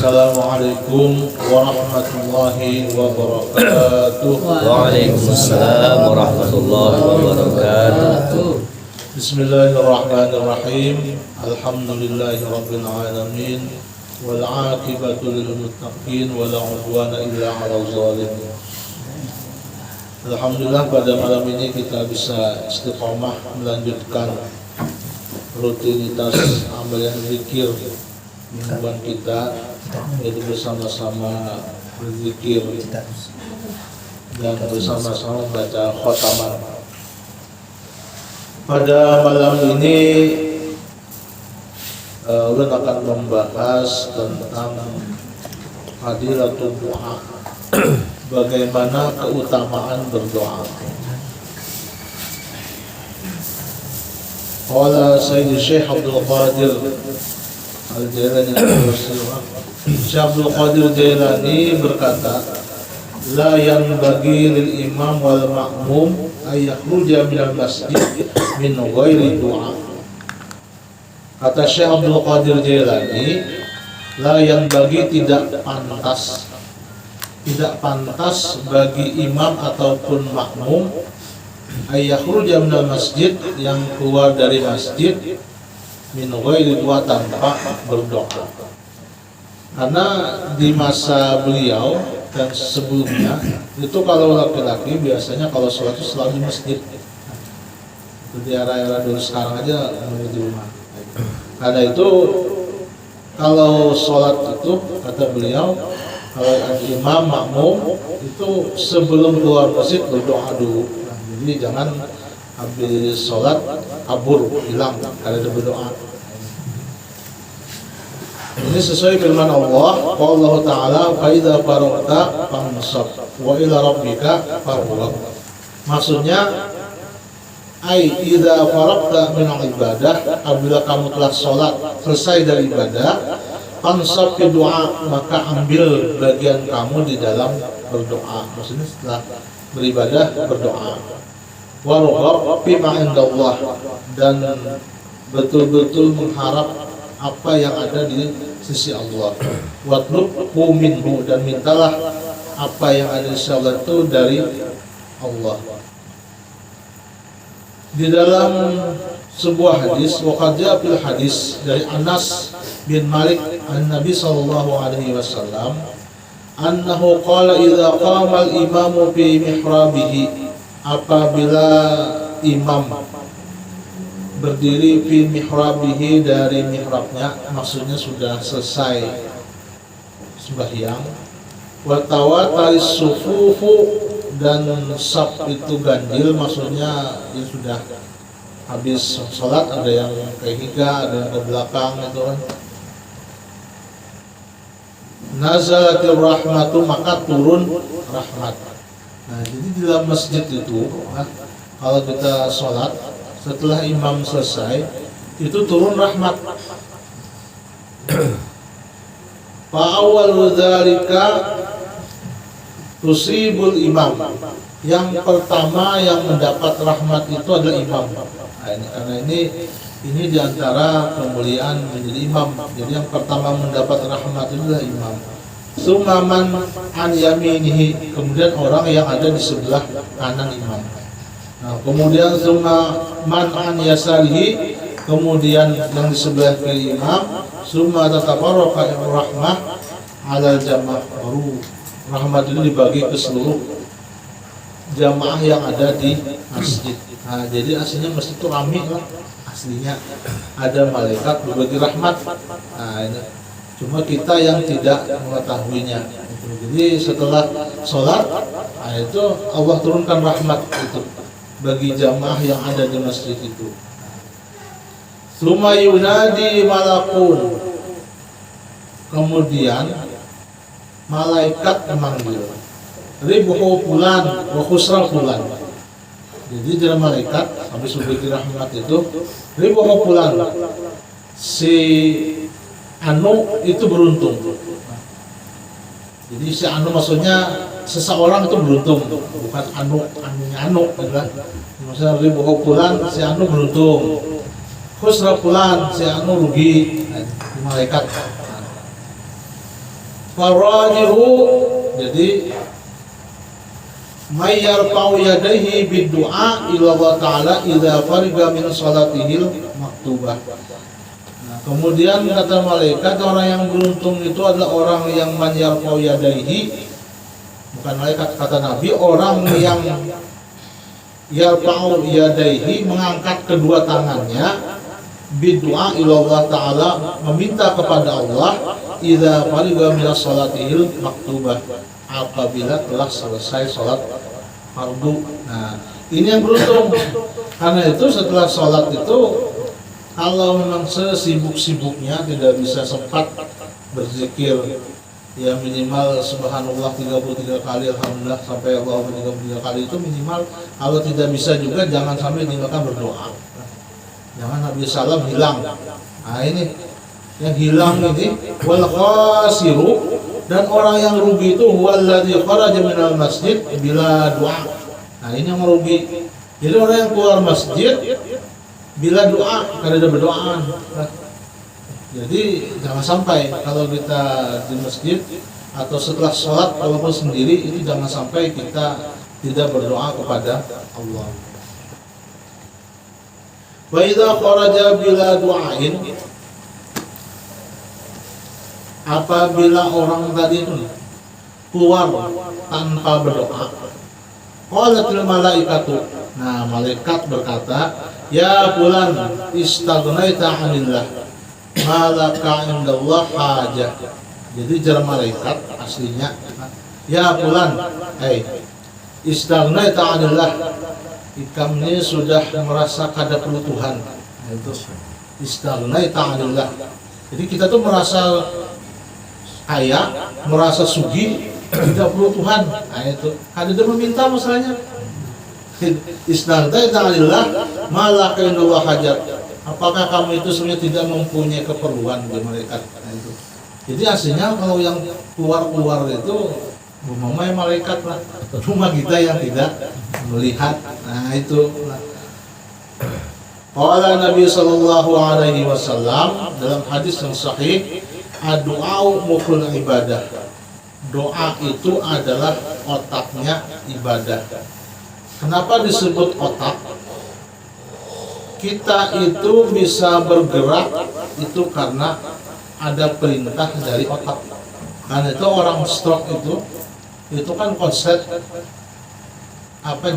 Assalamualaikum warahmatullahi wabarakatuh. Waalaikumsalam warahmatullahi wabarakatuh. Bismillahirrahmanirrahim. Alhamdulillahi rabbil alamin. Wal 'aqibatu lil muttaqin wa la 'udwana illa 'alal zalimin. Alhamdulillah pada malam ini kita bisa istiqomah melanjutkan rutinitas amalan zikir mingguan kita, yaitu bersama-sama berzikir dan bersama-sama baca khotaman. Pada malam ini ulun akan membahas tentang fadilatul doa, bagaimana keutamaan berdoa. Qala Sayyid Syekh Abdul Qadir Al-Jailani Syekh Abdul Qadir Jailani berkata, la yanbaghi lil imam wal ma'mum ay yakhruja minal masjid min ghairi du'a. Kata Syekh Abdul Qadir Jailani, la yanbaghi tidak pantas bagi imam ataupun makmum ay yakhruja minal masjid, yang keluar dari masjid, min ghairi du'a, tanpa berdoa. Karena di masa beliau dan sebelumnya itu kalau laki-laki biasanya kalau sholat itu selalu di masjid. Di era-era dulu, sekarang aja di rumah. Karena itu kalau sholat itu kata beliau, kalau imam makmum itu sebelum keluar masjid berdoa dulu. Jadi jangan habis sholat kabur hilang karena ada berdoa. Ini sesuai firman Allah, Allah Ta'ala, fa idza faragta fansab wa ila rabbika farghab. Maksudnya, idza faragta min ibadah, apabila kamu telah sholat selesai dari ibadah, fansab ke doa, maka ambil bagian kamu di dalam berdoa. Maksudnya setelah beribadah berdoa. Warghab bima indallah, dan betul-betul mengharap apa yang ada di sisi Allah. Watlubhu minhu, dan mintalah apa yang ada di sisi Allah itu dari Allah. Di dalam sebuah hadis, waqad fil hadis dari Anas bin Malik an Nabi sallallahu alaihi wasallam annahu qala idza qama al-imamu fi mihrabihi, apabila imam berdiri fi mihrabihi, dari mihrabnya, maksudnya sudah selesai sembahyang, wa tawataris sufufu, dan saf itu ganjil, maksudnya dia sudah habis sholat, ada yang ke higa, ada yang ke belakang itu kan. Nazalatir rahmatu, maka turun rahmat. Nah, jadi di dalam masjid itu kalau kita sholat setelah imam selesai itu turun rahmat. Fa awwalu dzalika tusibul imam, yang pertama yang mendapat rahmat itu adalah imam. Nah, karena ini diantara kemuliaan menjadi imam. Jadi yang pertama mendapat rahmat itu adalah imam. Sumaman an yaminihi, kemudian orang yang ada di sebelah kanan imam. Nah, kemudian sumaman an yasarihi, kemudian yang di sebelah kiri imam. Summa tatafarraqa rahmah ala jamaah, baru rahmat itu dibagi ke seluruh jamaah yang ada di masjid. Nah, jadi aslinya masjid itu ramai lah, aslinya ada malaikat berbagi rahmat. Nah, ini cuma kita yang tidak mengetahuinya. Jadi setelah sholat, nah itu Allah turunkan rahmat itu bagi jamaah yang ada di masjid itu. Summa yunadi malakun, kemudian malaikat memanggil, ribuhu fulan wa khusra fulan. Jadi dalam malaikat habis berbagi rahmat itu, ribuhu fulan, si anu itu beruntung. Jadi si anu maksudnya seseorang itu beruntung, bukan anunya anu adalah maksudnya ribuhu fulan, si anu beruntung. Khusra fulan, si anu rugi. Malaikat. farajihu, jadi may yarfa'u yadayhi bid-du'a ila Allah Ta'ala idza fariga min salatihil maktubah. Nah, kemudian kata malaikat, orang yang beruntung itu adalah orang yang man yarfa'u yadayhi, bukan malaikat, kata Nabi, orang yang yarfa'u yadayhi, mengangkat kedua tangannya, bid-du'a ila Allah Ta'ala, meminta kepada Allah, idza fariga min salatihil maktubah, apabila telah selesai sholat fardu. Nah, ini yang beruntung. Karena itu setelah sholat itu, kalau memang sesibuk-sibuknya tidak bisa sempat berzikir, ya minimal subhanallah 33 kali, alhamdulillah sampai Allahu 33 kali itu minimal. Kalau tidak bisa juga jangan sampai tinggalkan berdoa. Jangan habis salam hilang. Nah ini yang hilang ini, wal khasiru, dan orang yang rugi itu huwallazi kharaja minal masjid bila doa. Nah ini yang merugi. Jadi orang yang keluar masjid bila doa, karena ada berdoa. Nah, jadi jangan sampai kalau kita di masjid atau setelah sholat walaupun sendiri, ini jangan sampai kita tidak berdoa kepada Allah. Wa idza kharaja bila du'ain, apabila orang tadi itu keluar tanpa berdoa, qalatil malaikatu, nah malaikat berkata, ya fulan istaghnaita 'anillah ma laka 'indallah hajah. Jadi jar malaikat aslinya, ya fulan, istaghnaita 'anillah, ikamnya sudah merasa kada perlu Tuhan. Itu istaghnaita 'anillah. Jadi kita tuh merasa kaya, merasa sugih, tidak perlu Tuhan. Nah itu, ada dia meminta masalahnya. Istaghnaita 'anillah ma laka 'indallah hajat. Apakah kamu itu sebenarnya tidak mempunyai keperluan di malaikat? Nah itu. Jadi aslinya kalau yang keluar itu memang malaikat lah. Cuma kita yang tidak melihat. Nah itu. Qala Nabi sallallahu alaihi wasallam dalam hadis yang sahih, ad-du'a'u mukhul ibadah. Doa itu adalah otaknya ibadah. Kenapa disebut otak? Kita itu bisa bergerak itu karena ada perintah dari otak. Karena itu orang stroke itu kan konslet,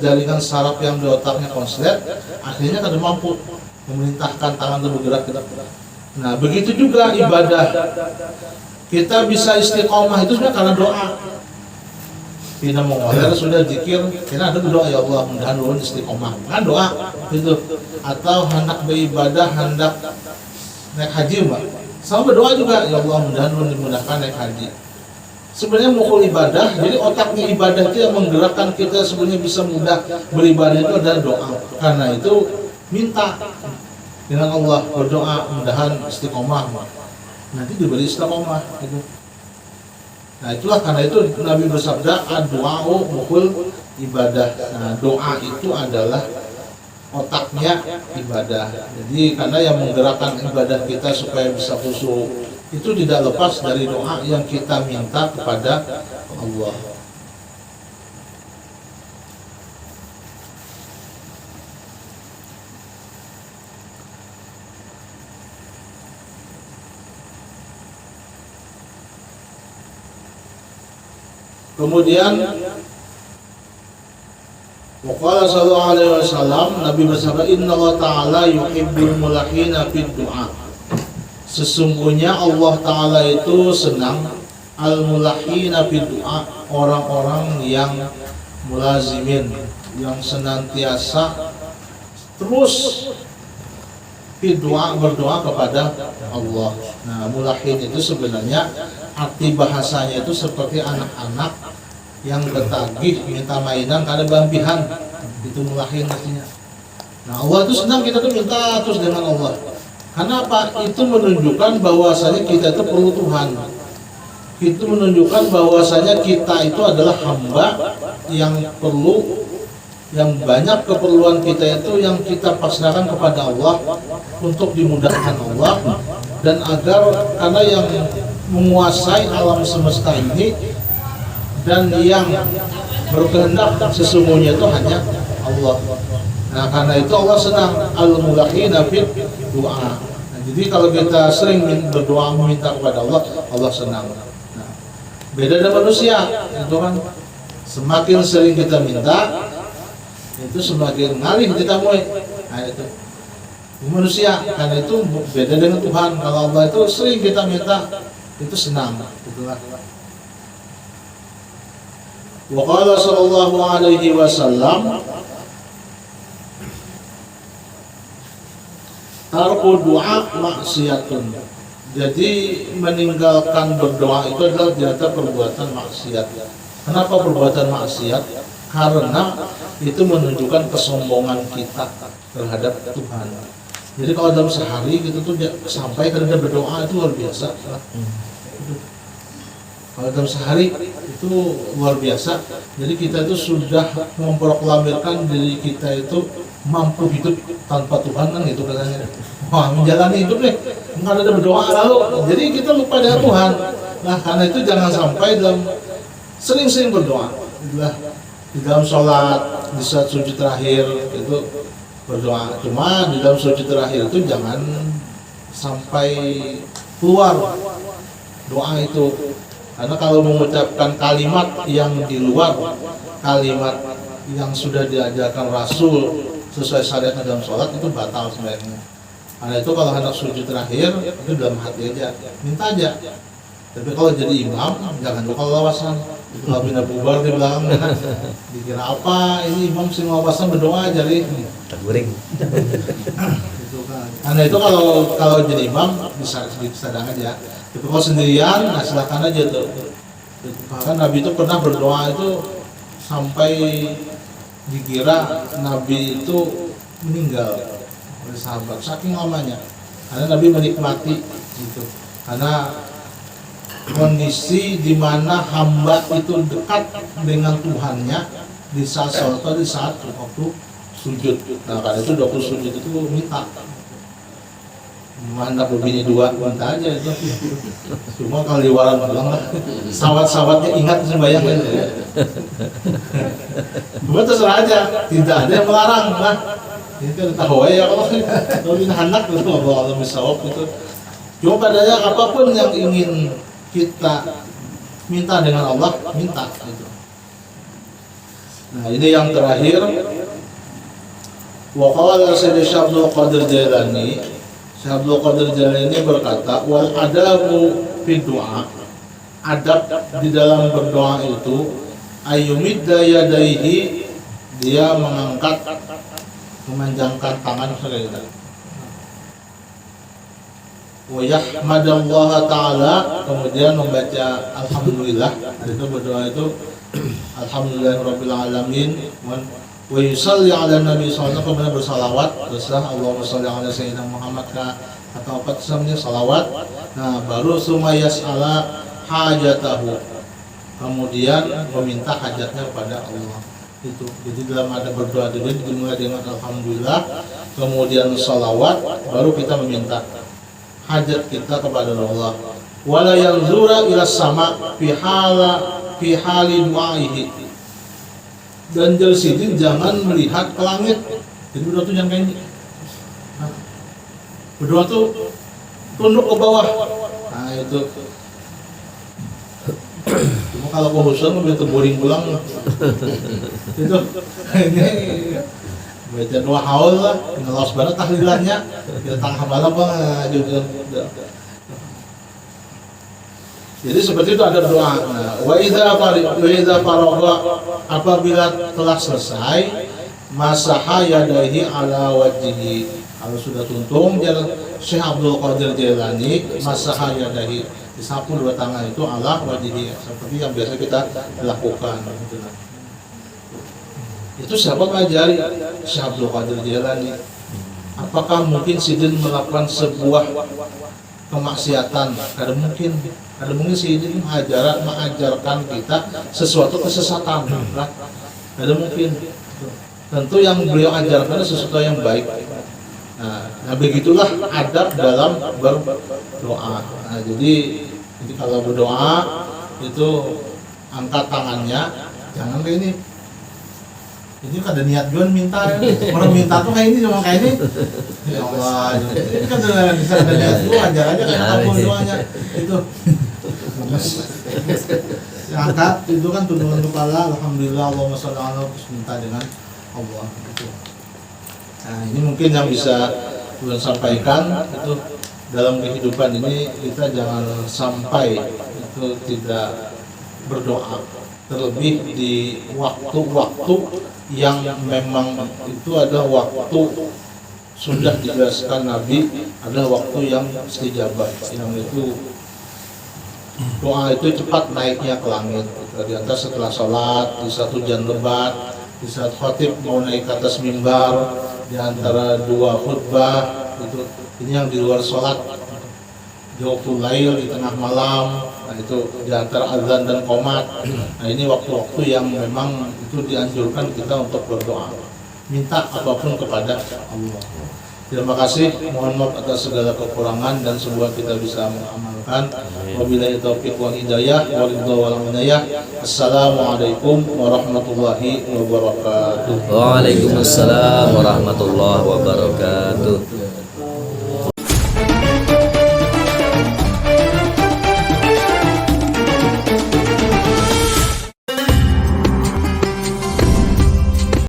jaringan saraf yang di otaknya konslet, akhirnya kada mampu memerintahkan tangan untuk bergerak. Nah begitu juga ibadah, kita bisa istiqomah itu sebenarnya karena doa. Kita mau ngalir sudah zikir, kita ada doa, ya Allah mudah-mudahan ulun istiqomah, kan doa itu. Atau hendak beribadah, hendak naik haji mbak, sama berdoa juga, ya Allah mudah-mudahan ulun dimudahkan naik haji. Sebenarnya mukul ibadah, jadi otaknya ibadah itu yang menggerakkan kita sebenarnya bisa mudah beribadah itu adalah doa. Karena itu minta dengan Allah, berdoa mudahan istiqomah, nanti diberi istiqomah itu. Nah itulah karena itu Nabi bersabda, ad-du'a'u mukul ibadah. Nah doa itu adalah otaknya ibadah. Jadi karena yang menggerakkan ibadah kita supaya bisa khusyuk itu tidak lepas dari doa yang kita minta kepada Allah. Kemudian waqala sallallahu alaihi wasallam, Nabi bersabda, innallaha ta'ala yuhibbul mulahina fid du'a. Sesungguhnya Allah Ta'ala itu senang al-mulahina fid du'a, orang-orang yang mulazimin, yang senantiasa terus fid du'a, berdoa kepada Allah. Nah mulahin itu sebenarnya arti bahasanya itu seperti anak-anak yang ketagih minta mainan karena bambihan, itu mulahin artinya. Nah Allah itu senang kita tuh minta terus dengan Allah. Karena apa? Itu menunjukkan bahwasanya kita itu perlu Tuhan. Itu menunjukkan bahwasanya kita itu adalah hamba yang perlu, yang banyak keperluan kita itu yang kita pasrahkan kepada Allah untuk dimudahkan Allah, dan agar karena yang menguasai alam semesta ini dan yang berkehendak sesungguhnya itu hanya Allah. Nah, karena itu Allah senang al-mulahina fid doa. Nah, jadi kalau kita sering berdoa meminta kepada Allah, Allah senang. Nah, beda dengan manusia, itu kan semakin sering kita minta, itu semakin ngalih kita mulai. Nah, itu manusia, karena itu beda dengan Tuhan. Kalau Allah itu sering kita minta, itu senang. Itulah. Wa qala sallallahu alaihi wasallam, tarku doa maksiatun. Jadi meninggalkan berdoa itu adalah di antara perbuatan maksiat. Kenapa perbuatan maksiat? Karena itu menunjukkan kesombongan kita terhadap Tuhan. Jadi kalau dalam sehari gitu tuh sampai kita berdoa itu luar biasa. Kalau dalam sehari itu luar biasa. Jadi kita itu sudah memproklamirkan diri kita itu mampu hidup tanpa Tuhan, kan gitu katanya. Wah, menjalani hidup nih, nggak ada berdoa lalu. Jadi kita lupa dengan Tuhan. Nah, karena itu jangan sampai dalam sering-sering berdoa. Di dalam sholat, di saat sujud terakhir itu berdoa. Cuma di dalam sujud terakhir itu jangan sampai keluar doa itu. Karena kalau mengucapkan kalimat yang di luar kalimat yang sudah diajarkan Rasul sesuai syariat dalam sholat itu batal sebenarnya. Karena itu kalau hendak sujud terakhir itu dalam hati aja, minta aja. Tapi kalau jadi imam jangan lupa lawasan. Itu kalau pindah bubar di belakang, dikira apa ini imam sing lawasan berdoa jadi Goreng. Itu kan. Karena itu kalau jadi imam bisa sedang aja. Tapi kalau sendirian, nah silahkan aja tuh. Bahkan Nabi itu pernah berdoa itu sampai dikira Nabi itu meninggal oleh sahabat, saking lamanya. Karena Nabi menikmati gitu. Karena kondisi di mana hamba itu dekat dengan Tuhannya di saat sholat atau di saat waktu sujud. Nah, karena itu waktu sujud itu minta. Mantap lebihnya dua, minta aja itu. Cuma kalau di waran bilang lah, sawat-sawatnya ingat sembahyang kan. Cuma terserah aja, tidak ada yang melarang lah. Ini kan tahu ya kalau ini anak itu Allah misawab itu. Cuma padanya apapun yang ingin kita minta dengan Allah, minta gitu. Nah, ini yang terakhir. Wa qala Sayyid Syekh Abdul Qadir Jailani, Syekh Abdul Qadir Jailani berkata, wal adabu fi du'a, adab di dalam berdoa itu ayyumidda yadaihi, dia mengangkat, memanjangkan tangan saudara. Wa yahmadallaha ta'ala, kemudian membaca alhamdulillah. Itu berdoa itu alhamdulillahirabbil alamin. Wa yusalli ala nabi sallallahu alaihi wasallam, kemudian bersalawat, Allahumma shalli ala sayyidina Muhammad atau apa namanya salawat. Nah, baru summa yas'ala hajatahu, kemudian meminta hajatnya kepada Allah. Itu. Jadi dalam ada berdoa dulu dimulai dengan alhamdulillah, kemudian salawat, baru kita meminta hajat kita kepada Allah. Wala yanzura ila sama fi hali du'aihi, dan jalsidin jangan melihat ke langit. Jadi berdoa tuh jangan kayak ini. Nah, berdoa tuh tunduk ke bawah. Nah itu. Cuma kalau kehusuan begitu boring pulang. Itu ini baca doa haul lah, ngelos banget tahlilannya. Kita tangkap balap gitu. Jadi seperti itu ada doa. Nah, wa idza faragha, apabila telah selesai, masaha yadaihi ala wajhihi. Kalau sudah tuntung, Syekh Abdul Qadir Jailani masaha yadaihi, disapu dua tangan itu ala wajhihi, seperti yang biasa kita lakukan. Itu siapa ngajari? Syekh Abdul Qadir Jailani. Apakah mungkin Sidin melakukan sebuah kemaksiatan? Ada mungkin Sidin mengajarkan kita sesuatu kesesatan. Ada mungkin. Tentu yang beliau ajarkan sesuatu yang baik. Nah begitulah adab dalam berdoa. Nah, jadi Jadi kalau berdoa itu angkat tangannya, jangan kayak ini. Ini kan ada niat Juan minta ya. Orang minta tuh kayak ini cuma kayak ini. Ya Allah, ini kan sudah bisa ada niat Juan, ajar aja kayak kabul doanya. Itu. Angkat itu kan tundukkan kepala, alhamdulillah, Allahumma sholli ala, terus minta dengan Allah gitu. Nah, ini mungkin yang bisa Tuhan sampaikan itu dalam kehidupan ini kita jangan sampai itu tidak berdoa, terlebih di waktu-waktu yang memang itu ada waktu sudah dijelaskan Nabi, ada waktu yang istijabah, yang itu doa itu cepat naiknya ke langit. Di atas setelah sholat, di saat hujan lebat, di saat khatib mau naik ke atas mimbar, di antara dua khutbah, itu ini yang di luar sholat, di waktu lail, di tengah malam, nah itu di antara azan dan qomat. Nah ini waktu-waktu yang memang itu dianjurkan kita untuk berdoa, minta apapun kepada Allah. Terima kasih, mohon maaf atas segala kekurangan dan semoga kita bisa mengamalkan. Wabillahi taufiq wal hidayah, walidha wal inayah. Assalamualaikum warahmatullahi wabarakatuh. Waalaikumsalam warahmatullahi wabarakatuh.